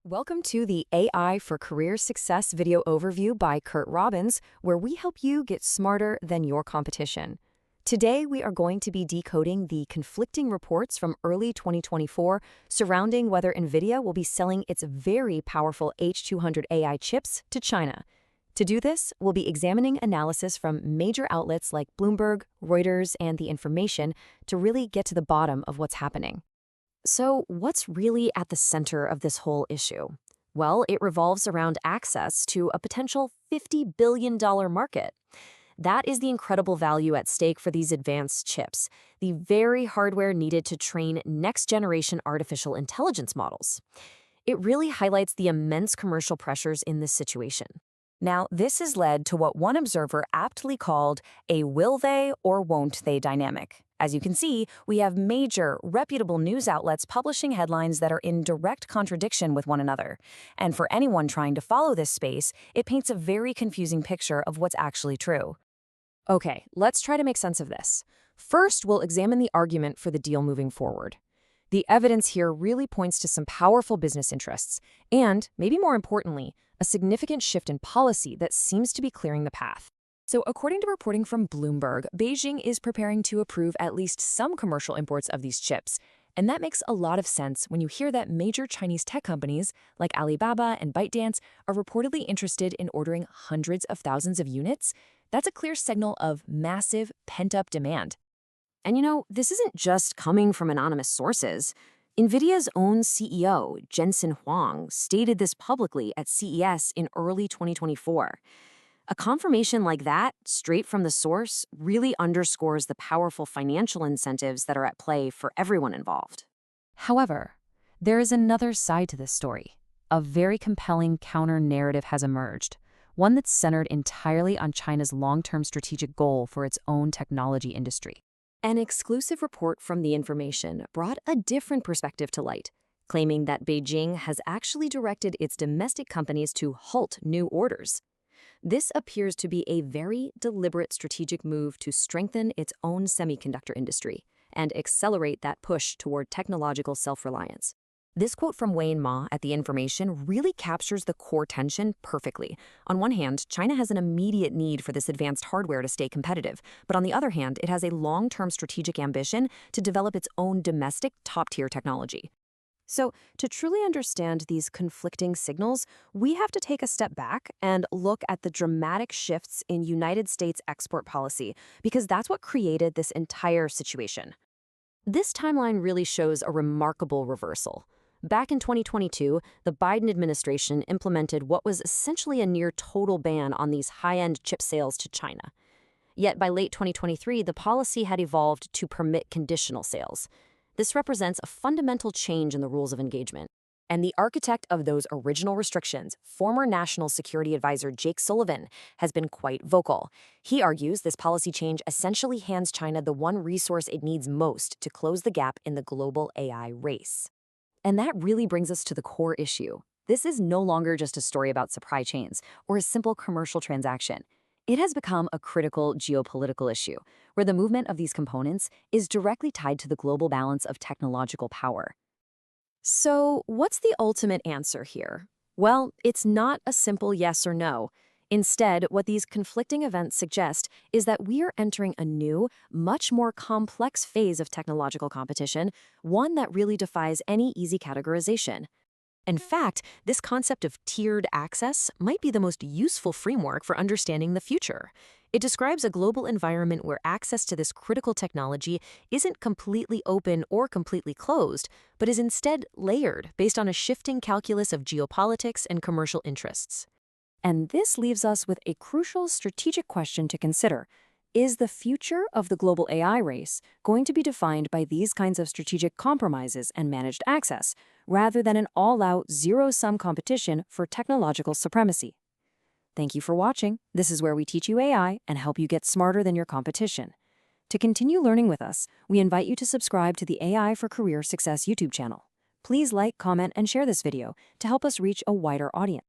Welcome to the AI for Career Success video overview by Curt Robbins, where we help you get smarter than your competition. Today, we are going to be decoding the conflicting reports from early 2024 surrounding whether Nvidia will be selling its very powerful H200 AI chips to China. To do this, we'll be examining analysis from major outlets like Bloomberg, Reuters, and The Information to really get to the bottom of what's happening. So, what's really at the center of this whole issue? Well, it revolves around access to a potential $50 billion market. That is the incredible value at stake for these advanced chips, the very hardware needed to train next-generation artificial intelligence models. It really highlights the immense commercial pressures in this situation. Now, this has led to what one observer aptly called a will they or won't they dynamic. As you can see, we have major, reputable news outlets publishing headlines that are in direct contradiction with one another. And for anyone trying to follow this space, it paints a very confusing picture of what's actually true. Okay, let's try to make sense of this. First, we'll examine the argument for the deal moving forward. The evidence here really points to some powerful business interests, and, maybe more importantly, a significant shift in policy that seems to be clearing the path. So according to reporting from Bloomberg, Beijing is preparing to approve at least some commercial imports of these chips. And that makes a lot of sense when you hear that major Chinese tech companies like Alibaba and ByteDance are reportedly interested in ordering hundreds of thousands of units. That's a clear signal of massive pent-up demand. And this isn't just coming from anonymous sources. Nvidia's own CEO, Jensen Huang, stated this publicly at CES in early 2024. A confirmation like that, straight from the source, really underscores the powerful financial incentives that are at play for everyone involved. However, there is another side to this story. A very compelling counter-narrative has emerged, one that's centered entirely on China's long-term strategic goal for its own technology industry. An exclusive report from The Information brought a different perspective to light, claiming that Beijing has actually directed its domestic companies to halt new orders. This appears to be a very deliberate strategic move to strengthen its own semiconductor industry and accelerate that push toward technological self-reliance. This quote from Wayne Ma at The Information really captures the core tension perfectly. On one hand, China has an immediate need for this advanced hardware to stay competitive, but on the other hand, it has a long-term strategic ambition to develop its own domestic top-tier technology. So, to truly understand these conflicting signals, we have to take a step back and look at the dramatic shifts in United States export policy, because that's what created this entire situation. This timeline really shows a remarkable reversal. Back in 2022, the Biden administration implemented what was essentially a near total ban on these high-end chip sales to China. Yet by late 2023, the policy had evolved to permit conditional sales. This represents a fundamental change in the rules of engagement. And the architect of those original restrictions, former National Security Advisor Jake Sullivan, has been quite vocal. He argues this policy change essentially hands China the one resource it needs most to close the gap in the global AI race. And that really brings us to the core issue. This is no longer just a story about supply chains or a simple commercial transaction. It has become a critical geopolitical issue, where the movement of these components is directly tied to the global balance of technological power. So, what's the ultimate answer here? Well, it's not a simple yes or no. Instead, what these conflicting events suggest is that we are entering a new, much more complex phase of technological competition, one that really defies any easy categorization. In fact, this concept of tiered access might be the most useful framework for understanding the future. It describes a global environment where access to this critical technology isn't completely open or completely closed, but is instead layered based on a shifting calculus of geopolitics and commercial interests. And this leaves us with a crucial strategic question to consider. Is the future of the global AI race going to be defined by these kinds of strategic compromises and managed access, rather than an all-out zero-sum competition for technological supremacy? Thank you for watching. This is where we teach you AI and help you get smarter than your competition. To continue learning with us, we invite you to subscribe to the AI for Career Success YouTube channel. Please like, comment, and share this video to help us reach a wider audience.